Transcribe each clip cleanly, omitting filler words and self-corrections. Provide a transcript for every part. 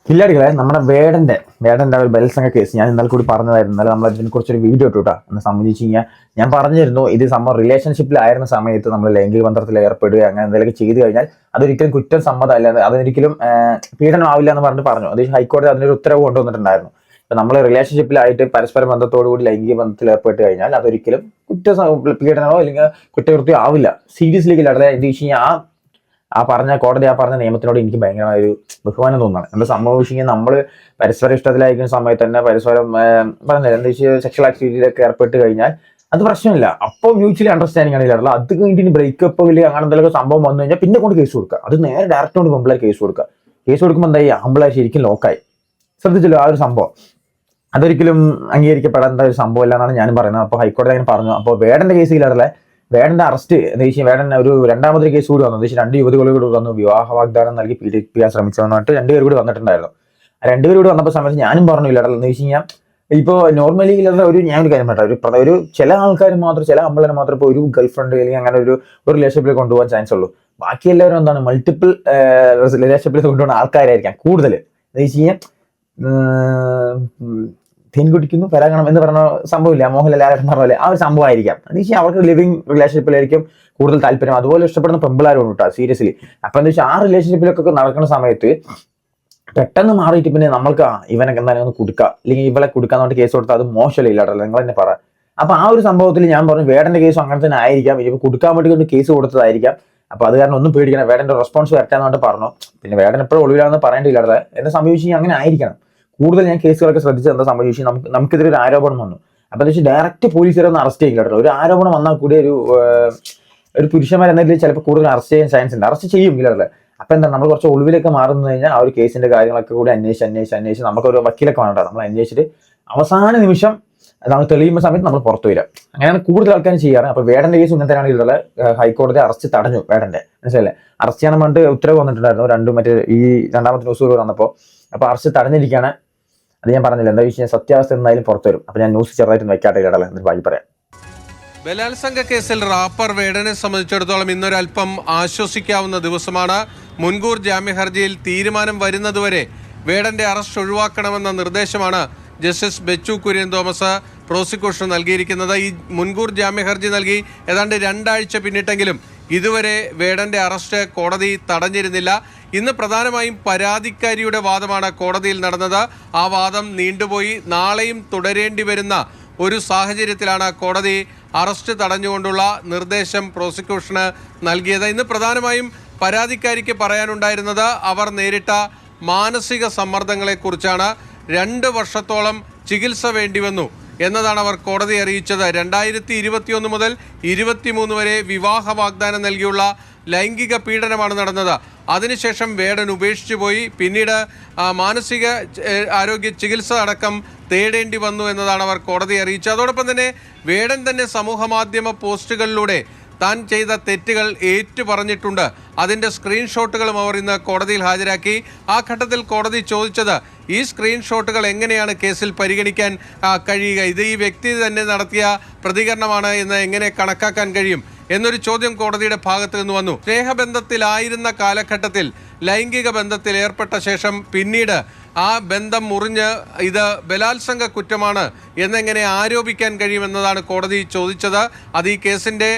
കില്ലാടികളെ നമ്മുടെ വേടന്റെ ഒരു ബലാത്സംഗ കേസ് ഞാൻ ഇന്നലെ കൂടി പറഞ്ഞതായിരുന്നു. ഇന്നലെ നമ്മൾ ഇതിനെ കുറിച്ചൊരു വീഡിയോ ഇട്ടുട്ടാ. എന്ന് സംബന്ധിച്ച് കഴിഞ്ഞാൽ ഞാൻ പറഞ്ഞിരുന്നു, ഇത് സംഭവം റിലേഷൻഷിപ്പിലായിരുന്ന സമയത്ത് നമ്മൾ ലൈംഗിക ബന്ധത്തിൽ ഏർപ്പെടുക അങ്ങനെ എന്തെങ്കിലും ചെയ്തു കഴിഞ്ഞാൽ അതൊരിക്കലും കുറ്റം സമ്മതമല്ല, അതൊരിക്കലും പീഡനമാവില്ല എന്ന് പറഞ്ഞു. അത് ഹൈക്കോടതി അതിനൊരു ഉത്തരവ് കൊണ്ടുവന്നിട്ടുണ്ടായിരുന്നു. ഇപ്പൊ നമ്മൾ റിലേഷൻഷിപ്പിലായിട്ട് പരസ്പര ബന്ധത്തോടുകൂടി ലൈംഗിക ബന്ധത്തിൽ ഏർപ്പെട്ട് കഴിഞ്ഞാൽ അതൊരിക്കലും പീഡനമോ അല്ലെങ്കിൽ കുറ്റകൃത്യമോ ആവില്ല. സീരിയസ്ലി കില്ലാടികളെ ഇത് വെച്ച് കഴിഞ്ഞാൽ കോടതി പറഞ്ഞ നിയമത്തിനോട് എനിക്ക് ഭയങ്കരമായ ഒരു ബഹുമാനം തോന്നുന്നു. എന്താ സംഭവിച്ചാൽ നമ്മൾ പരസ്പര ഇഷ്ടത്തിലായിരിക്കുന്ന സമയത്ത് തന്നെ പരസ്പരം പറഞ്ഞില്ല എന്താ വെച്ചാൽ സെക്ഷൽ ആക്ടിവിറ്റിയിലൊക്കെ ഏർപ്പെട്ട് കഴിഞ്ഞാൽ അത് പ്രശ്നമില്ല. അപ്പോൾ മ്യൂച്വലി അണ്ടർസ്റ്റാൻഡിംഗ് ആണ് ഇല്ലാറുള്ളത്. അത് കഴിഞ്ഞിട്ട് ബ്രേക്കപ്പ് ഇല്ലെങ്കിൽ അങ്ങനെ എന്തെങ്കിലും സംഭവം വന്നു കഴിഞ്ഞാൽ പിന്നെ കൊണ്ട് കേസ് കൊടുക്കുക. അത് നേരെ ഡയറക്റ്റ് കൊണ്ട് പെമ്പിളാർ കേസ് കൊടുക്കുക. കേസ് കൊടുക്കുമ്പോൾ എന്തായി, ആമ്പിളാർ ശരിക്കും ലോക്കായി. ശ്രദ്ധിച്ചല്ലോ ആ ഒരു സംഭവം. അതൊരിക്കലും അംഗീകരിക്കപ്പെടേണ്ട ഒരു സംഭവമല്ല എന്നാണ് ഞാനും പറയുന്നത്. അപ്പോൾ ഹൈക്കോടതി അങ്ങനെ പറഞ്ഞു. അപ്പോൾ വേടന്റെ കേസിലാറുള്ള വേടന്റെ അറസ്റ്റ് എന്താ വെച്ചാൽ വേടൻ ഒരു രണ്ടാമതൊരു കേസ് കൂടി വന്നു. രണ്ട് യുവതികൾ കൂടി വന്നു, വിവാഹ വാഗ്ദാനം നൽകി പീഡിപ്പിക്കാൻ ശ്രമിച്ചതെന്നിട്ട് രണ്ടുപേർ കൂടി വന്നിട്ടുണ്ടായിരുന്നു. രണ്ടുപേർ കൂടി വന്നപ്പോൾ സമയത്ത് ഞാനും പറഞ്ഞു ഇല്ലാടല്ലോ എന്ന് വെച്ച് കഴിഞ്ഞാൽ ഇപ്പോൾ നോർമലി ഇല്ലാതെ ഞാൻ ഒരു കാര്യം പറയട്ടെ, ഒരു ചില ആൾക്കാർ മാത്രം, ചില അമ്പലനെ മാത്രം ഇപ്പോൾ ഒരു ഗേൾ ഫ്രണ്ട് അല്ലെങ്കിൽ അങ്ങനെ ഒരു റിലേഷൻഷിപ്പിൽ കൊണ്ടുപോകാൻ ചാൻസ് ഉള്ളൂ. ബാക്കി എല്ലാവരും എന്താണ് മൾട്ടിപ്പിൾ റിലേഷൻഷിപ്പിൽ കൊണ്ടുപോകുന്ന ആൾക്കാരായിരിക്കാം കൂടുതൽ. എന്ന് വെച്ച് കഴിഞ്ഞാൽ തേൻ കുടിക്കുന്നു പരാഗണം എന്ന് പറഞ്ഞ സംഭവമില്ല, മോഹൻലാൽ പറഞ്ഞ പോലെ ആ ഒരു സംഭവമായിരിക്കാം. എന്ന് വെച്ചാൽ അവർക്ക് ലിവിങ് റിലേഷൻഷിപ്പിലായിരിക്കും കൂടുതൽ താല്പര്യം. അതുപോലെ ഇഷ്ടപ്പെടുന്ന പെമ്പിളാരും ഉണ്ട് കേട്ടോ, സീരിയസ്ലി. അപ്പൊ എന്താ വെച്ചാൽ ആ റിലേഷൻഷിപ്പിലൊക്കെ നടക്കുന്ന സമയത്ത് പെട്ടെന്ന് മാറിയിട്ട് പിന്നെ നമ്മൾക്ക് ഇവനൊക്കെ എന്തായാലും ഒന്ന് കൊടുക്കുക അല്ലെങ്കിൽ ഇവളെ കൊടുക്കാന്ന് പറഞ്ഞിട്ട് കേസ് കൊടുത്താൽ അത് മോശമല്ല ഇല്ലാട്ടല്ലോ, നിങ്ങൾ തന്നെ പറ. അപ്പൊ ആ ഒരു സംഭവത്തിൽ ഞാൻ പറഞ്ഞു വേടന്റെ കേസും അങ്ങനെ തന്നെ ആയിരിക്കാം. ഇനിയിപ്പോൾ കൊടുക്കാൻ വേണ്ടി കൊണ്ട് കേസ് കൊടുത്തതായിരിക്കാം. അപ്പൊ അത് കാരണം ഒന്നും പേടിക്കണം, വേടന്റെ റെസ്പോൺസ് വരട്ടാന്ന് പറഞ്ഞു. പിന്നെ വേടൻ എപ്പോഴും ഒളിവിലാണെന്ന് പറയേണ്ടില്ലാതെ എന്നെ സംഭവിച്ചു അങ്ങനെ ആയിരിക്കണം. കൂടുതൽ ഞാൻ കേസുകളൊക്കെ ശ്രദ്ധിച്ചത് എന്താ സംഭവിച്ചു, നമുക്കെതിരെ ഒരു ആരോപണം വന്നു. അപ്പൊ എന്താ വെച്ചാൽ ഡയറക്റ്റ് പോലീസുകാരൊന്നും അറസ്റ്റ് ചെയ്യില്ല. ഒരു ആരോപണം വന്നാൽ കൂടി ഒരു പുരുഷന്മാരെന്തെങ്കിലും ചിലപ്പോൾ കൂടുതൽ അറസ്റ്റ് ചെയ്യാൻ ചാൻസ് ഉണ്ട്, അറസ്റ്റ് ചെയ്യും ഇല്ലാതെ. അപ്പൊ എന്താ നമ്മൾ കുറച്ച് ഒളിവിലൊക്കെ മാറുന്നു കഴിഞ്ഞാൽ ആ ഒരു കേസിന്റെ കാര്യങ്ങളൊക്കെ കൂടി അന്വേഷിച്ച് നമുക്കൊരു വക്കീലൊക്കെ വേണ്ട, നമ്മൾ അന്വേഷിച്ചിട്ട് അവസാന നിമിഷം നമ്മൾ തെളിയുന്ന സമയത്ത് നമ്മൾ പുറത്തു വരാം. അങ്ങനെയാണ് കൂടുതൽ ആൾക്കാരും ചെയ്യാറ്. അപ്പൊ വേടന്റെ കേസ് ഇങ്ങനെ തന്നെയാണ് ഉള്ളത്. ഹൈക്കോടതി അറസ്റ്റ് തടഞ്ഞു വേടന്റെ, മനസ്സിലല്ലേ. അറസ്റ്റ് ചെയ്യാൻ വേണ്ടി ഉത്തരവ് വന്നിട്ടുണ്ടായിരുന്നു ഈ രണ്ടാമത്തെ ന്യൂസ് വന്നപ്പോൾ. അപ്പൊ അറസ്റ്റ് തടഞ്ഞിരിക്കുകയാണ്. അത് ഞാൻ പറഞ്ഞില്ല, എന്താ വിഷയം സത്യാവസ്ഥ എന്തായാലും പുറത്തു വരും. അപ്പൊ ഞാൻ ന്യൂസ് ചെറുതായിട്ട് വെക്കാട്ടെ ഇടല്ലേ, എന്നിട്ട് ബാക്കി പറയാം. ബലാത്സംഗ കേസിൽ റാപ്പർ വേടനെ സംബന്ധിച്ചിടത്തോളം ഇന്നൊരൽപ്പം ആശ്വസിക്കാവുന്ന ദിവസമാണ്. മുൻകൂർ ജാമ്യ ഹർജിയിൽ തീരുമാനം വരുന്നതുവരെ വേടന്റെ അറസ്റ്റ് ഒഴിവാക്കണമെന്ന നിർദ്ദേശമാണ് ജസ്റ്റിസ് ബെച്ചു കുര്യൻ തോമസ് പ്രോസിക്യൂഷന് നൽകിയിരിക്കുന്നത്. ഈ മുൻകൂർ ജാമ്യ ഹർജി നൽകി ഏതാണ്ട് 2 ആഴ്ച പിന്നിട്ടെങ്കിലും ഇതുവരെ വേടന്റെ അറസ്റ്റ് കോടതി തടഞ്ഞിരുന്നില്ല. ഇന്ന് പ്രധാനമായും പരാതിക്കാരിയുടെ വാദമാണ് കോടതിയിൽ നടന്നത്. ആ വാദം നീണ്ടുപോയി. നാളെയും തുടരേണ്ടി വരുന്ന ഒരു സാഹചര്യത്തിലാണ് കോടതി അറസ്റ്റ് തടഞ്ഞുകൊണ്ടുള്ള നിർദ്ദേശം പ്രോസിക്യൂഷന് നൽകിയത്. ഇന്ന് പ്രധാനമായും പരാതിക്കാരിക്ക് പറയാനുണ്ടായിരുന്നത് അവർ നേരിട്ട മാനസിക സമ്മർദ്ദങ്ങളെക്കുറിച്ചാണ്. 2 വർഷത്തോളം ചികിത്സ വേണ്ടിവന്നു എന്നതാണ് അവർ കോടതിയെ അറിയിച്ചത്. 2021 മുതൽ 23 വരെ വിവാഹ വാഗ്ദാനം നൽകിയുള്ള ലൈംഗിക പീഡനമാണ് നടന്നത്. അതിനുശേഷം വേടൻ ഉപേക്ഷിച്ചു പോയി. പിന്നീട് മാനസിക ആരോഗ്യ ചികിത്സ അടക്കം തേടേണ്ടി വന്നു എന്നതാണ് അവർ കോടതിയെ അറിയിച്ചത്. അതോടൊപ്പം തന്നെ വേടൻ തന്നെ സമൂഹ മാധ്യമ പോസ്റ്റുകളിലൂടെ താൻ ചെയ്ത തെറ്റുകൾ ഏറ്റുപറഞ്ഞിട്ടുണ്ട്. അതിൻ്റെ സ്ക്രീൻഷോട്ടുകളും അവർ ഇന്ന് കോടതിയിൽ ഹാജരാക്കി. ആ ഘട്ടത്തിൽ കോടതി ചോദിച്ചത് ഈ സ്ക്രീൻഷോട്ടുകൾ എങ്ങനെയാണ് കേസിൽ പരിഗണിക്കാൻ കഴിയുക, ഇത് ഈ വ്യക്തി തന്നെ നടത്തിയ പ്രതികരണമാണ് എന്ന് എങ്ങനെ കണക്കാക്കാൻ കഴിയും എന്നൊരു ചോദ്യം കോടതിയുടെ ഭാഗത്ത് നിന്ന് വന്നു. സ്നേഹബന്ധത്തിലായിരുന്ന കാലഘട്ടത്തിൽ ലൈംഗിക ബന്ധത്തിൽ ഏർപ്പെട്ട ശേഷം പിന്നീട് ആ ബന്ധം മുറിഞ്ഞ് ഇത് ബലാത്സംഗ കുറ്റമാണ് എന്നെങ്ങനെ ആരോപിക്കാൻ കഴിയുമെന്നതാണ് കോടതി ചോദിച്ചത്. അത് ഈ കേസിൻ്റെ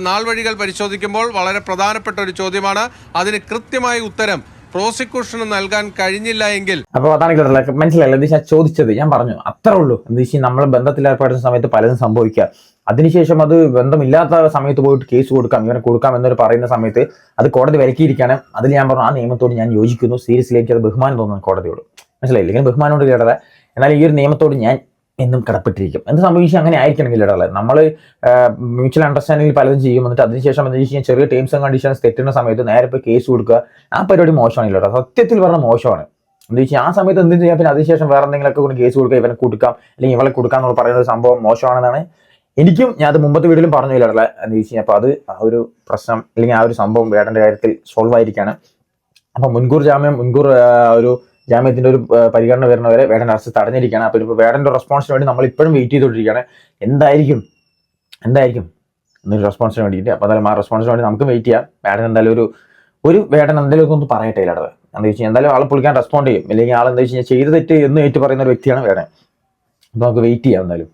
നാൾവഴികൾ പരിശോധിക്കുമ്പോൾ വളരെ പ്രധാനപ്പെട്ട ഒരു ചോദ്യമാണ്. അതിന് കൃത്യമായ ഉത്തരം പ്രോസിക്യൂഷന് നൽകാൻ കഴിഞ്ഞില്ല എങ്കിൽ അപ്പോൾ അതാണ് മനസ്സിലായില്ല എന്താ വെച്ചാൽ ചോദിച്ചത്. ഞാൻ പറഞ്ഞു അത്രേ ഉള്ളൂ. എന്താ വെച്ചാൽ നമ്മൾ ബന്ധത്തിൽ ഏർപ്പെടുന്ന സമയത്ത് പലതും സംഭവിക്കുക. അതിനുശേഷം അത് ബന്ധമില്ലാത്ത സമയത്ത് പോയിട്ട് കേസ് കൊടുക്കാം, ഇവനെ കൊടുക്കാം എന്നൊരു പറയുന്ന സമയത്ത് അത് കോടതി വിലക്കിയിരിക്കുകയാണ്. അതിൽ ഞാൻ പറഞ്ഞു ആ നിയമത്തോട് ഞാൻ യോജിക്കുന്നു. സീരിയസ്ലി എനിക്ക് അത് ബഹുമാനം തോന്നുന്നു കോടതിയോട്, മനസ്സിലായില്ല. ഇങ്ങനെ ബഹുമാനോട് കേട്ടത്. എന്നാൽ ഈ ഒരു നിയമത്തോട് ഞാൻ എന്നും കടപ്പെട്ടിരിക്കും. എന്ത് സംഭവിച്ചാൽ അങ്ങനെ ആയിരിക്കണമെങ്കിൽ ഇടകളെ നമ്മൾ മ്യൂച്വൽ അണ്ടർസ്റ്റാൻഡിങ്ങിൽ പലതും ചെയ്യും. എന്നിട്ട് അതിനുശേഷം എന്താ വെച്ചാൽ ചെറിയ ടേംസ് ആൻഡ് കണ്ടീഷൻസ് തെറ്റുന്ന സമയത്ത് നേരെ ഇപ്പോൾ കേസ് കൊടുക്കുക, ആ പരിപാടി മോശമാണ് ഇല്ലട്ടോ. സത്യത്തിൽ പറഞ്ഞാൽ മോശമാണ്. എന്താ വെച്ചാൽ ആ സമയത്ത് എന്തും ചെയ്യാം, പിന്നെ അതിനുശേഷം വേറെ എന്തെങ്കിലുമൊക്കെ കൊണ്ട് കേസ് കൊടുക്കുക, ഇവനെ കൊടുക്കാം അല്ലെങ്കിൽ ഇവളെ കൊടുക്കാം എന്നുള്ള പറയുന്ന ഒരു സംഭവം മോശമാണെന്നാണ് എനിക്കും. ഞാൻ അത് മുമ്പത്തെ വീഡിയോയിലും പറഞ്ഞു ഇല്ലല്ലേ എന്താ വെച്ച് കഴിഞ്ഞാൽ. അപ്പോൾ അത് ആ ഒരു പ്രശ്നം അല്ലെങ്കിൽ ആ ഒരു സംഭവം വേടന്റെ കാര്യത്തിൽ സോൾവ് ആയിരിക്കുകയാണ്. അപ്പം മുൻകൂർ ഒരു ജാമ്യത്തിന്റെ ഒരു പരിഗണന വരുന്നവരെ വേടൻ അറസ്റ്റ് തടഞ്ഞിരിക്കുകയാണ്. അപ്പോൾ ഇപ്പോൾ വേടന്റെ റെസ്പോൺസിന് വേണ്ടി നമ്മൾ ഇപ്പോഴും വെയിറ്റ് ചെയ്തുകൊണ്ടിരിക്കുകയാണ്. എന്തായിരിക്കും എന്നൊരു റെസ്പോൺസിന് വേണ്ടിയിട്ട്. അപ്പോൾ എന്തായാലും ആ റെസ്പോൺസിന് വേണ്ടി നമുക്ക് വെയിറ്റ് ചെയ്യാം. വേടൻ എന്തായാലും ഒരു വേടൻ എന്തെങ്കിലും ഒന്ന് പറയട്ടെ ഇല്ലാതെ. എന്താ വെച്ച് കഴിഞ്ഞാൽ എന്തായാലും ആൾ പുള്ളിക്കാൻ റെസ്പോണ്ട് ചെയ്യും, അല്ലെങ്കിൽ ആൾ എന്താ വെച്ച് കഴിഞ്ഞാൽ ചെയ്ത തെറ്റ് എന്ന് ഏറ്റു പറയുന്ന ഒരു വ്യക്തിയാണ് വേടൻ. അപ്പോൾ നമുക്ക് വെയിറ്റ് ചെയ്യാം എന്തായാലും.